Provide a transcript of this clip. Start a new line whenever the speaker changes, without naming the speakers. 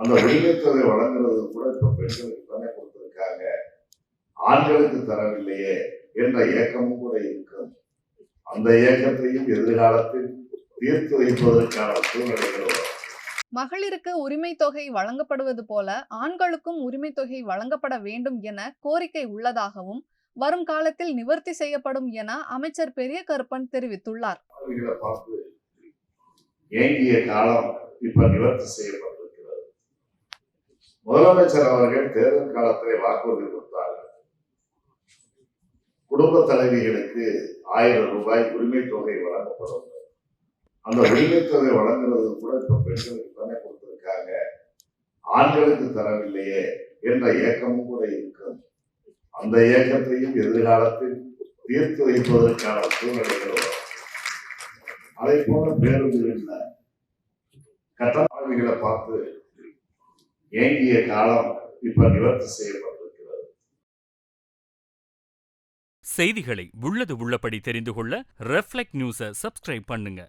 அந்த உரிமைத்தொகை வழங்குறது கூட இப்ப பெண்களுக்கு தானே கொடுத்திருக்காங்க, ஆண்களுக்கு தரவில்லையே என்ற ஏக்கமும் கூட இருக்கும். அந்த ஏக்கத்தையும் எதிர்காலத்தில் தீர்த்து வைப்பதற்கான சூழ்நிலைகள் வரும்.
மகளிருக்கு உரிமை தொகை வழங்கப்படுவது போல ஆண்களுக்கும் உரிமை தொகை வழங்கப்பட வேண்டும் என கோரிக்கை உள்ளதாகவும் வரும் காலத்தில் நிவர்த்தி செய்யப்படும் என அமைச்சர் பெரிய கருப்பன் தெரிவித்துள்ளார்.
பார்த்து ஏங்கிய காலம் இப்ப நிவர்த்தி செய்யப்பட்டிருக்கிறது. முதலமைச்சர் அவர்கள் தேர்தல் காலத்தில் வாக்குறுதி கொடுத்தார்கள். குடும்ப தலைவிகளுக்கு 1000 ரூபாய் உரிமை தொகை வழங்கப்படும். அந்த உரிமை தொகை வழங்குறது கூட இப்ப பெண்களுக்கு தானே கொடுத்திருக்காங்க, ஆண்களுக்கு தரவில்லையே என்ற ஏக்கமும் கூட இருக்கும். அந்த ஏக்கத்தையும் எதிர்காலத்தில் தீர்த்து வைப்பதற்கான சூழ்நிலைகள் வரும். அதை போல பேருந்துகளில் கட்டணங்களை பார்த்து ஏங்கிய காலம் இப்ப நிவர்த்தி செய்யப்பட்டிருக்கிறது.
செய்திகளை உள்ளது உள்ளபடி தெரிந்து கொள்ள ரெஃப்ளெக்ட் நியூஸை சப்ஸ்கிரைப் பண்ணுங்க.